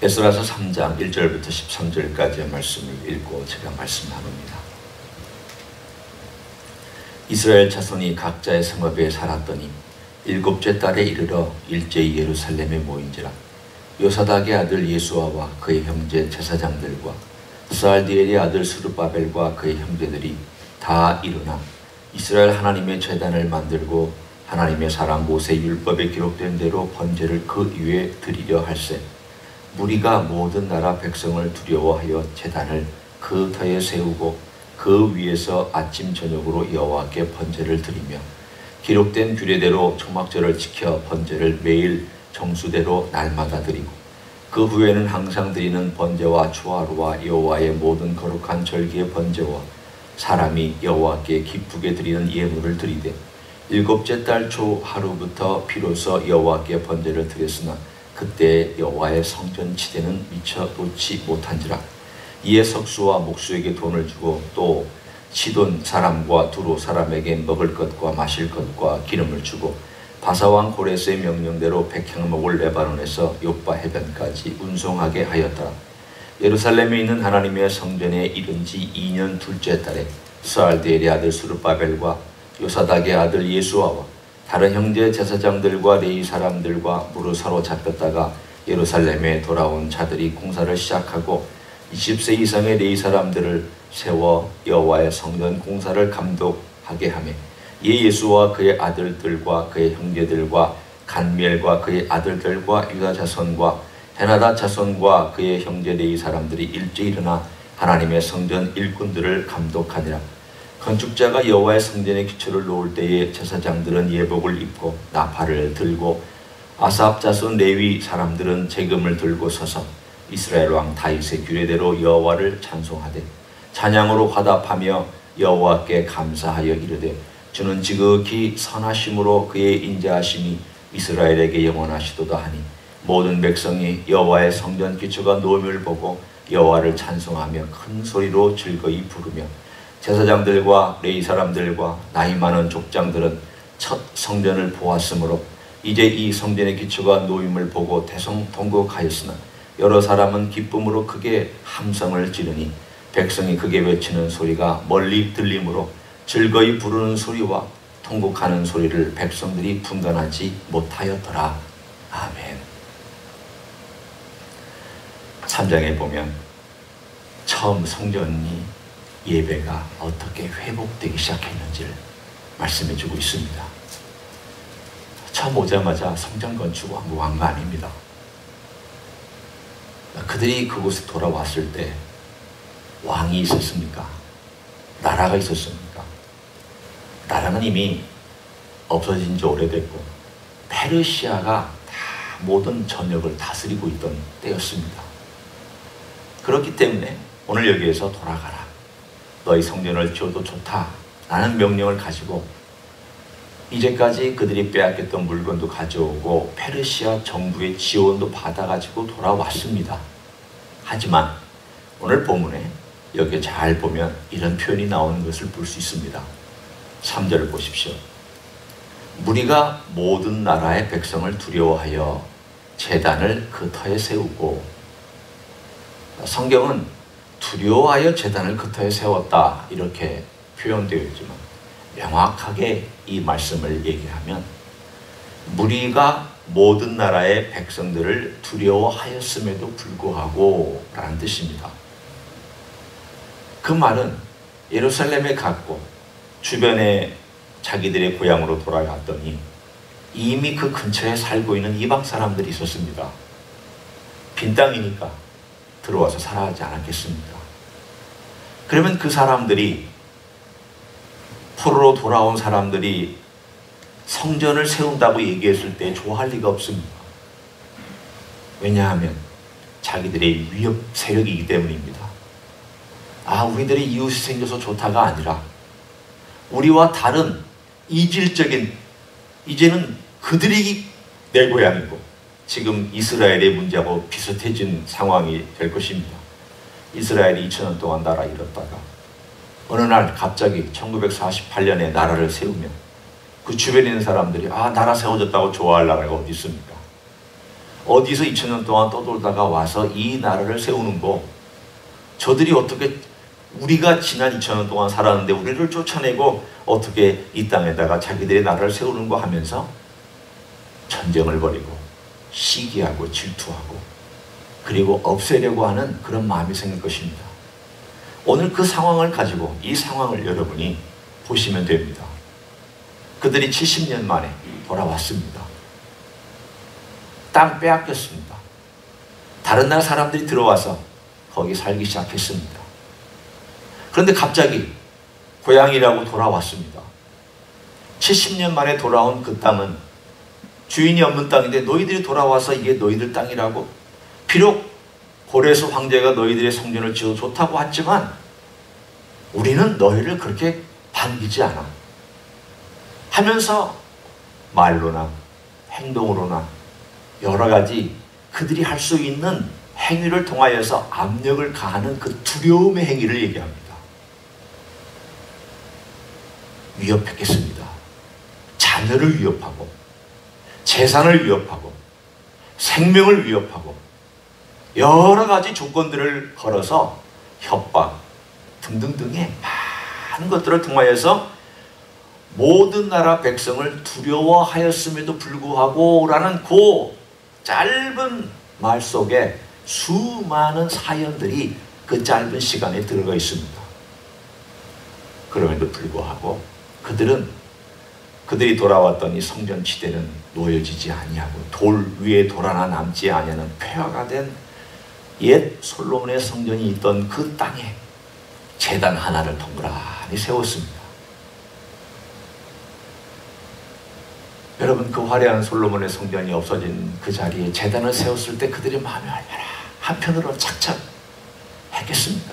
에스라서 3장 1절부터 13절까지의 말씀을 읽고 제가 말씀 나눕니다. 이스라엘 자손이 각자의 성읍에 살았더니 일곱째 달에 이르러 일제히 예루살렘에 모인지라. 요사닥의 아들 예수아와 그의 형제 제사장들과 스알디엘의 아들 스룹바벨과 그의 형제들이 다 일어나 이스라엘 하나님의 제단을 만들고 하나님의 사람 모세 율법에 기록된 대로 번제를 그 위에 드리려 할세. 무리가 모든 나라 백성을 두려워하여 제단을 그 터에 세우고 그 위에서 아침 저녁으로 여호와께 번제를 드리며 기록된 규례대로 초막절을 지켜 번제를 매일 정수대로 날마다 드리고 그 후에는 항상 드리는 번제와 추화루와 여호와의 모든 거룩한 절기의 번제와 사람이 여호와께 기쁘게 드리는 예물을 드리되 일곱째 달 초 하루부터 비로소 여호와께 번제를 드렸으나 그때 여호와의 성전 지대는 미처 놓지 못한지라. 이에 석수와 목수에게 돈을 주고 또 시돈 사람과 두로 사람에게 먹을 것과 마실 것과 기름을 주고 바사왕 고레스의 명령대로 백향목을 레바논에서 욥바 해변까지 운송하게 하였더라. 예루살렘에 있는 하나님의 성전에 이른 지 2년 둘째 달에 스알디엘의 아들 스룹바벨과 요사닥의 아들 예수아와 다른 형제 제사장들과 레위 사람들과 무릇 사로잡혔다가 예루살렘에 돌아온 자들이 공사를 시작하고 20세 이상의 레위 사람들을 세워 여호와의 성전 공사를 감독하게 하며 이에 예수와 그의 아들들과 그의 형제들과 간미엘과 그의 아들들과 유다 자손과 헤나다 자손과 그의 형제 레위 사람들이 일찍 일어나 하나님의 성전 일꾼들을 감독하니라. 건축자가 여호와의 성전의 기초를 놓을 때에 제사장들은 예복을 입고 나팔을 들고 아삽 자손 레위 사람들은 재금을 들고 서서 이스라엘 왕 다윗의 규례대로 여호와를 찬송하되 찬양으로 화답하며 여호와께 감사하여 이르되 주는 지극히 선하심으로 그의 인자하심이 이스라엘에게 영원하시도다 하니 모든 백성이 여호와의 성전 기초가 놓임을 보고 여호와를 찬송하며 큰 소리로 즐거이 부르며 제사장들과 레위 사람들과 나이 많은 족장들은 첫 성전을 보았으므로 이제 이 성전의 기초가 놓임을 보고 대성통곡하였으나 여러 사람은 기쁨으로 크게 함성을 지르니 백성이 크게 외치는 소리가 멀리 들리므로 즐거이 부르는 소리와 통곡하는 소리를 백성들이 분간하지 못하였더라. 아멘. 3장에 보면 처음 성전이 예배가 어떻게 회복되기 시작했는지를 말씀해주고 있습니다. 처음 오자마자 성전 건축 완공한 거 아닙니다. 그들이 그곳에 돌아왔을 때 왕이 있었습니까? 나라가 있었습니까? 나라는 이미 없어진 지 오래됐고 페르시아가 다 모든 전역을 다스리고 있던 때였습니다. 그렇기 때문에 오늘 여기에서 돌아가라. 너희 성전을 지어도 좋다. 라는 명령을 가지고 이제까지 그들이 빼앗겼던 물건도 가져오고 페르시아 정부의 지원도 받아가지고 돌아왔습니다. 하지만 오늘 본문에 여기 잘 보면 이런 표현이 나오는 것을 볼 수 있습니다. 3절을 보십시오. 무리가 모든 나라의 백성을 두려워하여 제단을 그 터에 세우고, 성경은 두려워하여 제단을 그 터에 세웠다 이렇게 표현되어 있지만 명확하게 이 말씀을 얘기하면 무리가 모든 나라의 백성들을 두려워하였음에도 불구하고 라는 뜻입니다. 그 말은 예루살렘에 갔고 주변에 자기들의 고향으로 돌아갔더니 이미 그 근처에 살고 있는 이방 사람들이 있었습니다. 빈 땅이니까 들어와서 살아야 하지 않았겠습니까? 그러면 그 사람들이, 포로로 돌아온 사람들이 성전을 세운다고 얘기했을 때 좋아할 리가 없습니다. 왜냐하면 자기들의 위협 세력이기 때문입니다. 우리들의 이웃이 생겨서 좋다가 아니라 우리와 다른 이질적인, 이제는 그들이 내 고향이고 지금 이스라엘의 문제하고 비슷해진 상황이 될 것입니다. 이스라엘이 2000년 동안 나라 잃었다가 어느 날 갑자기 1948년에 나라를 세우면 그 주변에 있는 사람들이 나라 세워졌다고 좋아할 나라가 어디 있습니까? 어디서 2000년 동안 떠돌다가 와서 이 나라를 세우는 거, 저들이 어떻게, 우리가 지난 2000년 동안 살았는데 우리를 쫓아내고 어떻게 이 땅에다가 자기들의 나라를 세우는 거 하면서 전쟁을 벌이고 시기하고 질투하고 그리고 없애려고 하는 그런 마음이 생길 것입니다. 오늘 그 상황을 가지고 이 상황을 여러분이 보시면 됩니다. 그들이 70년 만에 돌아왔습니다. 땅 빼앗겼습니다. 다른 나라 사람들이 들어와서 거기 살기 시작했습니다. 그런데 갑자기 고향이라고 돌아왔습니다. 70년 만에 돌아온 그 땅은 주인이 없는 땅인데 너희들이 돌아와서 이게 너희들 땅이라고? 비록 고레스 황제가 너희들의 성전을 지어 좋다고 했지만 우리는 너희를 그렇게 반기지 않아 하면서 말로나 행동으로나 여러 가지 그들이 할 수 있는 행위를 통하여서 압력을 가하는 그 두려움의 행위를 얘기합니다. 위협했겠습니다. 자녀를 위협하고 재산을 위협하고 생명을 위협하고 여러 가지 조건들을 걸어서 협박 등등등의 많은 것들을 통하여서 모든 나라 백성을 두려워하였음에도 불구하고 라는 그 짧은 말 속에 수많은 사연들이 그 짧은 시간에 들어가 있습니다. 그럼에도 불구하고 그들이 돌아왔더니 성전 지대는 놓여지지 아니하고 돌 위에 돌 하나 남지 아니하는 폐허가 된 옛 솔로몬의 성전이 있던 그 땅에 제단 하나를 동그라니 세웠습니다. 여러분, 그 화려한 솔로몬의 성전이 없어진 그 자리에 제단을 세웠을 때 그들의 마음이 얼마나 한편으로 착착했겠습니까?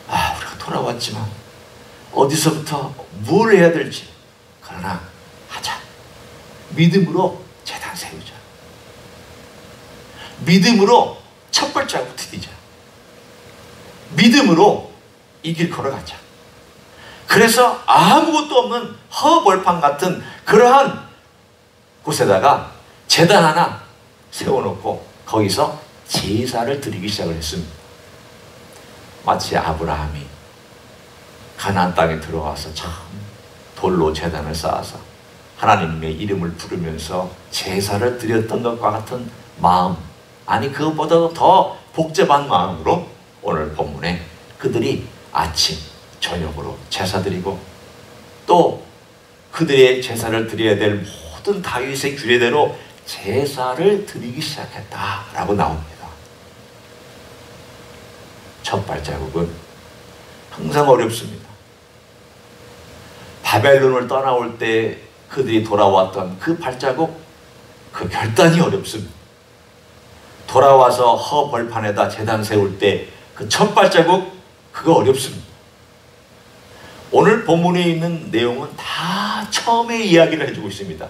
우리가 돌아왔지만 어디서부터 뭘 해야 될지, 그러나 하자. 믿음으로 제단 세우자. 믿음으로 첫 발자국 디디자. 믿음으로 이 길 걸어가자. 그래서 아무것도 없는 허벌판 같은 그러한 곳에다가 제단 하나 세워놓고 거기서 제사를 드리기 시작을 했습니다. 마치 아브라함이 가나안 땅에 들어와서 참 돌로 제단을 쌓아서 하나님의 이름을 부르면서 제사를 드렸던 것과 같은 마음, 아니 그것보다도 더 복잡한 마음으로 오늘 본문에 그들이 아침 저녁으로 제사 드리고 또 그들의 제사를 드려야 될 모든 다윗의 규례대로 제사를 드리기 시작했다라고 나옵니다. 첫 발자국은 항상 어렵습니다. 바벨론을 떠나올 때 그들이 돌아왔던 그 발자국, 그 결단이 어렵습니다. 돌아와서 허벌판에다 제단 세울 때 그 첫 발자국, 그거 어렵습니다. 오늘 본문에 있는 내용은 다 처음의 이야기를 해주고 있습니다.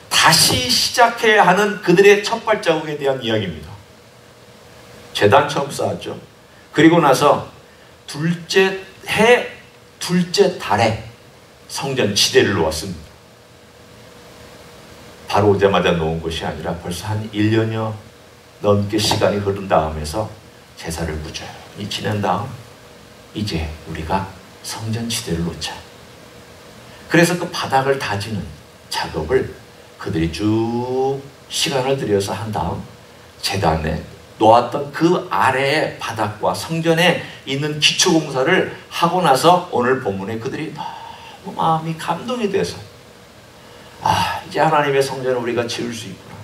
다시 시작해야 하는 그들의 첫 발자국에 대한 이야기입니다. 제단 처음 쌓았죠. 그리고 나서 둘째 해, 둘째 달에 성전 지대를 놓았습니다. 바로 오자마자 놓은 것이 아니라 벌써 한 1년여 넘게 시간이 흐른 다음에서 제사를 무조건히 지낸 다음 이제 우리가 성전 지대를 놓자. 그래서 그 바닥을 다지는 작업을 그들이 쭉 시간을 들여서 한 다음 제단에 놓았던 그 아래의 바닥과 성전에 있는 기초공사를 하고 나서 오늘 본문에 그들이 너무 마음이 감동이 돼서 이제 하나님의 성전을 우리가 지을 수 있구나.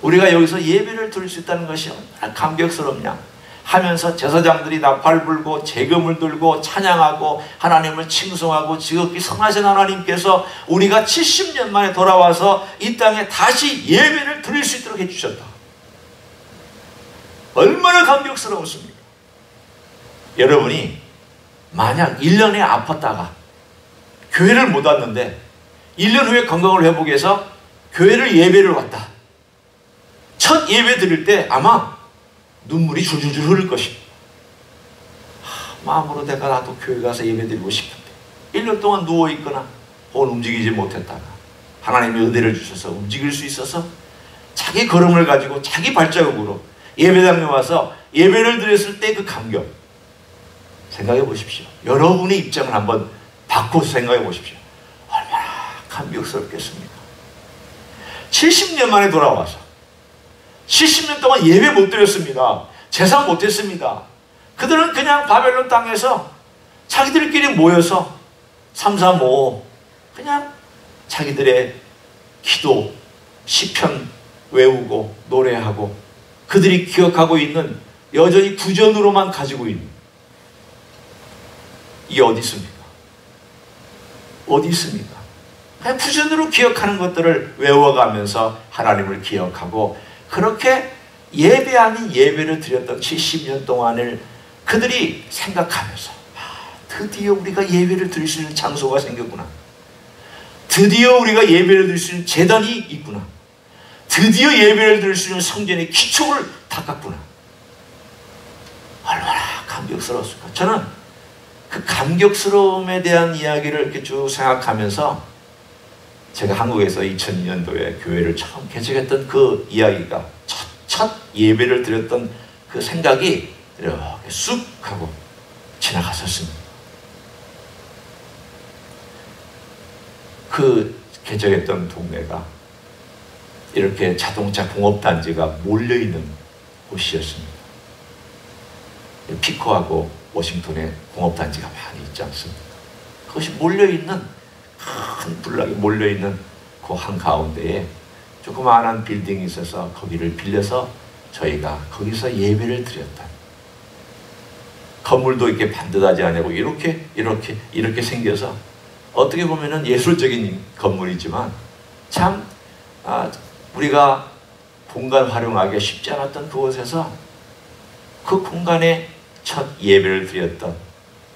우리가 여기서 예배를 드릴 수 있다는 것이 얼마나 감격스럽냐 하면서 제사장들이 나팔 불고 재금을 들고 찬양하고 하나님을 칭송하고 지극히 선하신 하나님께서 우리가 70년 만에 돌아와서 이 땅에 다시 예배를 드릴 수 있도록 해주셨다. 얼마나 감격스러웠습니까? 여러분이 만약 1년에 아팠다가 교회를 못 왔는데 1년 후에 건강을 회복해서 교회를 예배를 왔다. 첫 예배 드릴 때 아마 눈물이 줄줄줄 흐를 것입니다. 마음으로 내가 나도 교회 가서 예배 드리고 싶은데 1년 동안 누워있거나 혹은 움직이지 못했다가 하나님의 은혜를 주셔서 움직일 수 있어서 자기 걸음을 가지고 자기 발자국으로 예배당에 와서 예배를 드렸을 때 그 감격 생각해 보십시오. 여러분의 입장을 한번 바꿔서 생각해 보십시오. 얼마나 감격스럽겠습니까? 70년 만에 돌아와서 70년 동안 예배 못 드렸습니다. 제사 못 했습니다. 그들은 그냥 바벨론 땅에서 자기들끼리 모여서 3, 4, 5 그냥 자기들의 기도, 시편 외우고 노래하고 그들이 기억하고 있는 여전히 구전으로만 가지고 있는 이게 어디 있습니까? 어디 있습니까? 그냥 구전으로 기억하는 것들을 외워가면서 하나님을 기억하고 그렇게 예배 아닌 예배를 드렸던 70년 동안을 그들이 생각하면서 드디어 우리가 예배를 드릴 수 있는 장소가 생겼구나. 드디어 우리가 예배를 드릴 수 있는 제단이 있구나. 드디어 예배를 드릴 수 있는 성전의 기초를 닦았구나. 얼마나 감격스러웠을까. 저는 그 감격스러움에 대한 이야기를 이렇게 쭉 생각하면서 제가 한국에서 2002년도에 교회를 처음 개척했던 그 이야기가 첫 예배를 드렸던 그 생각이 이렇게 쑥 하고 지나갔었습니다. 그 개척했던 동네가 이렇게 자동차 공업단지가 몰려있는 곳이었습니다. 피코하고 워싱턴에 공업단지가 많이 있지 않습니까? 그것이 몰려있는 큰 불락이 몰려있는 그 한가운데에 조그마한 빌딩이 있어서 거기를 빌려서 저희가 거기서 예배를 드렸다. 건물도 이렇게 반듯하지 않고 이렇게 생겨서 어떻게 보면은 예술적인 건물이지만 참 우리가 공간 활용하기 쉽지 않았던 그곳에서 그 공간에 첫 예배를 드렸던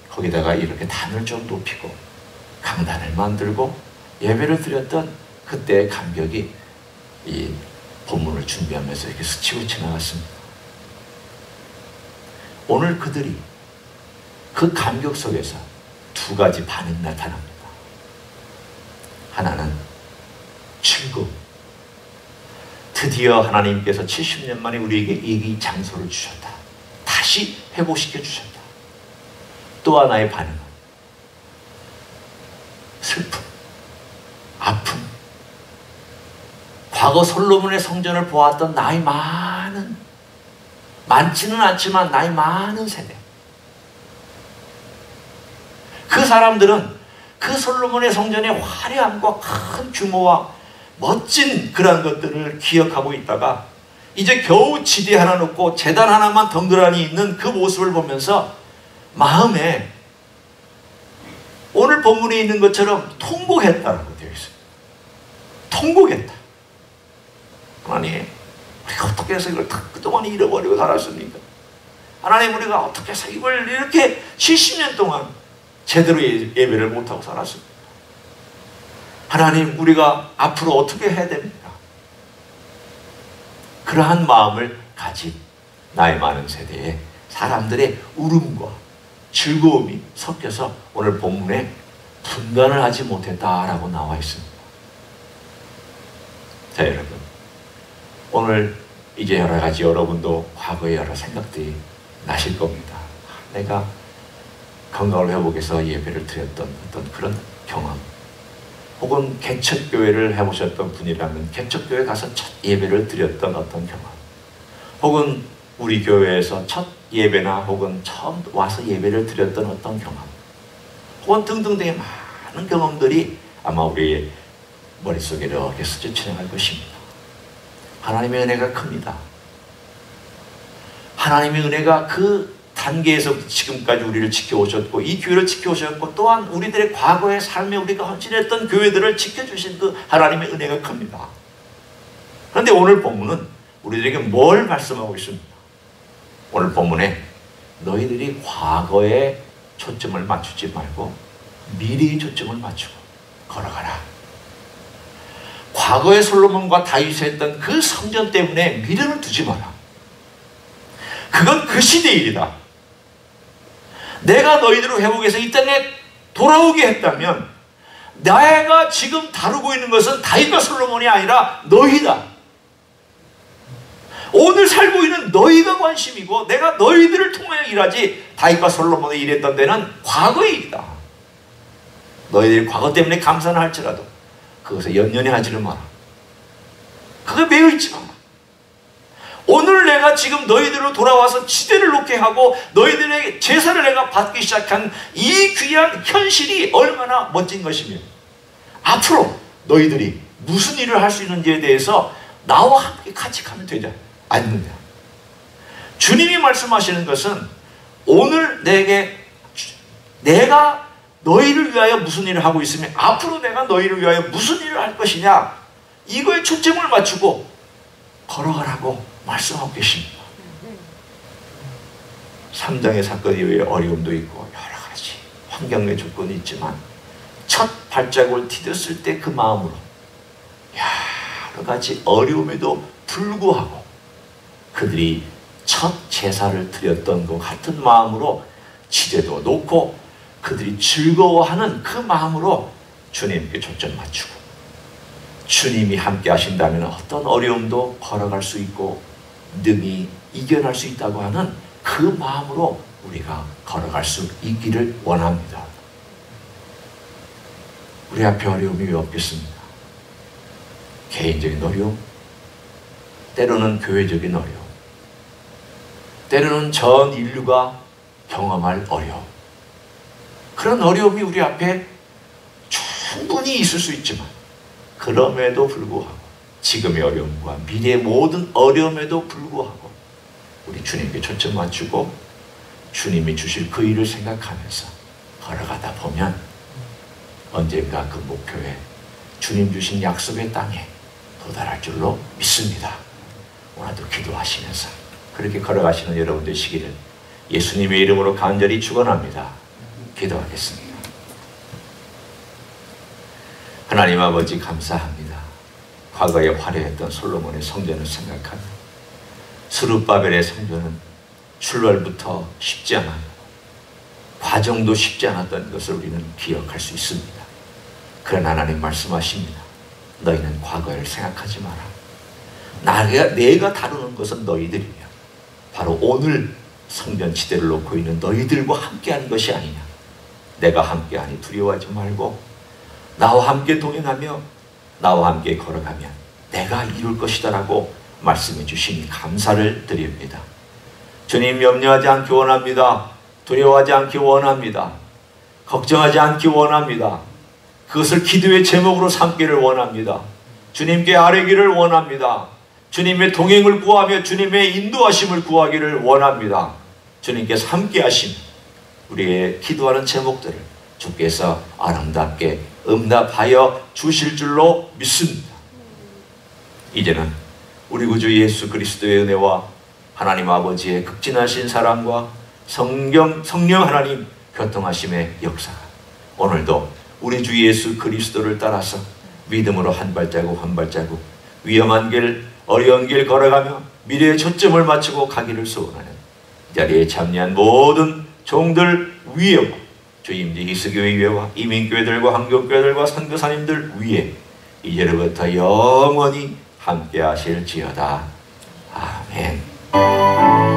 거기다가 이렇게 단을 좀 높이고 강단을 만들고 예배를 드렸던 그때의 감격이 이 본문을 준비하면서 이렇게 스치고 지나갔습니다. 오늘 그들이 그 감격 속에서 두 가지 반응이 나타납니다. 하나는 즐거움. 드디어 하나님께서 70년 만에 우리에게 이 장소를 주셨다. 다시 회복시켜 주셨다. 또 하나의 반응은 슬픔, 아픔. 과거 솔로몬의 성전을 보았던 나이 많지는 않지만 나이 많은 세대. 그 사람들은 그 솔로몬의 성전의 화려함과 큰 규모와 멋진 그런 것들을 기억하고 있다가 이제 겨우 지대 하나 놓고 제단 하나만 덩그러니 있는 그 모습을 보면서 마음에 오늘 본문에 있는 것처럼 통곡했다라고 되어 있습니다. 통곡했다. 하나님, 우리가 어떻게 해서 이걸 그동안 잃어버리고 살았습니까? 하나님, 우리가 어떻게 해서 이걸 이렇게 70년 동안 제대로 예배를 못하고 살았습니까? 하나님, 우리가 앞으로 어떻게 해야 됩니까? 그러한 마음을 가진 나이 많은 세대의 사람들의 울음과 즐거움이 섞여서 오늘 본문에 분간을 하지 못했다라고 나와 있습니다. 자, 여러분, 오늘 이제 여러 가지 여러분도 과거의 여러 생각들이 나실 겁니다. 내가 건강을 회복해서 예배를 드렸던 어떤 그런 경험, 혹은 개척교회를 해보셨던 분이라면 개척교회 가서 첫 예배를 드렸던 어떤 경험, 혹은 우리 교회에서 첫 예배나 혹은 처음 와서 예배를 드렸던 어떤 경험, 혹은 등등등의 많은 경험들이 아마 우리의 머릿속에 이렇게 스쳐 지나갈 것입니다. 하나님의 은혜가 큽니다. 하나님의 은혜가 그 단계에서 지금까지 우리를 지켜오셨고 이 교회를 지켜오셨고 또한 우리들의 과거의 삶에 우리가 헌신했던 교회들을 지켜주신 그 하나님의 은혜가 큽니다. 그런데 오늘 본문은 우리들에게 뭘 말씀하고 있습니까? 오늘 본문에 너희들이 과거에 초점을 맞추지 말고 미래에 초점을 맞추고 걸어가라. 과거의 솔로몬과 다윗이 했던 그 성전 때문에 미련을 두지 마라. 그건 그 시대의 일이다. 내가 너희들을 회복해서 이 땅에 돌아오게 했다면 내가 지금 다루고 있는 것은 다윗과 솔로몬이 아니라 너희다. 오늘 살고 있는 너희가 관심이고 내가 너희들을 통하여 일하지, 다윗과 솔로몬이 일했던 데는 과거의 일이다. 너희들이 과거 때문에 감사는 할지라도 그것에 연연해 하지를 마라. 그거 매여 있지 마라. 오늘 내가 지금 너희들로 돌아와서 지대를 놓게 하고 너희들에게 제사를 내가 받기 시작한 이 귀한 현실이 얼마나 멋진 것이며, 앞으로 너희들이 무슨 일을 할 수 있는지에 대해서 나와 함께 같이 가면 되지 않느냐. 주님이 말씀하시는 것은 오늘 내가 너희를 위하여 무슨 일을 하고 있으면 앞으로 내가 너희를 위하여 무슨 일을 할 것이냐, 이거에 초점을 맞추고 걸어가라고 말씀하고 계십니다. 3장의 사건 이후에 어려움도 있고 여러 가지 환경의 조건이 있지만 첫 발자국을 디뎠을 때 그 마음으로 여러 가지 어려움에도 불구하고 그들이 첫 제사를 드렸던 것 같은 마음으로 지대도 놓고 그들이 즐거워하는 그 마음으로 주님께 초점 맞추고, 주님이 함께 하신다면 어떤 어려움도 걸어갈 수 있고 능히 이겨낼 수 있다고 하는 그 마음으로 우리가 걸어갈 수 있기를 원합니다. 우리 앞에 어려움이 왜 없겠습니까? 개인적인 어려움, 때로는 교회적인 어려움, 때로는 전 인류가 경험할 어려움, 그런 어려움이 우리 앞에 충분히 있을 수 있지만 그럼에도 불구하고 지금의 어려움과 미래의 모든 어려움에도 불구하고 우리 주님께 초점 맞추고 주님이 주실 그 일을 생각하면서 걸어가다 보면 언젠가 그 목표에, 주님 주신 약속의 땅에 도달할 줄로 믿습니다. 오늘도 기도하시면서 그렇게 걸어가시는 여러분 되시기를 예수님의 이름으로 간절히 축원합니다. 기도하겠습니다. 하나님 아버지, 감사합니다. 과거에 화려했던 솔로몬의 성전을 생각하며 스룹바벨의 성전은 출발부터 쉽지 않았고 과정도 쉽지 않았던 것을 우리는 기억할 수 있습니다. 그러나 하나님 말씀하십니다. 너희는 과거를 생각하지 마라. 내가 다루는 것은 너희들이며 바로 오늘 성전 지대를 놓고 있는 너희들과 함께하는 것이 아니냐. 내가 함께하니 두려워하지 말고 나와 함께 동행하며 나와 함께 걸어가면 내가 이룰 것이다 라고 말씀해 주시니 감사를 드립니다. 주님, 염려하지 않기 원합니다. 두려워하지 않기 원합니다. 걱정하지 않기 원합니다. 그것을 기도의 제목으로 삼기를 원합니다. 주님께 아뢰기를 원합니다. 주님의 동행을 구하며 주님의 인도하심을 구하기를 원합니다. 주님께서 함께 하심, 우리의 기도하는 제목들을 주께서 아름답게 응답하여 주실 줄로 믿습니다. 이제는 우리 구주 예수 그리스도의 은혜와 하나님 아버지의 극진하신 사랑과 성령 하나님 교통하심의 역사가 오늘도 우리 주 예수 그리스도를 따라서 믿음으로 한 발자국 한 발자국 위험한 길, 어려운 길 걸어가며 미래에 초점을 맞추고 가기를 소원하는 이 자리에 참여한 모든 종들 위에, 주임지 히스교회 위에와 이민교회들과 한국교회들과 선교사님들 위에 이제로부터 영원히 함께 하실지어다. 아멘.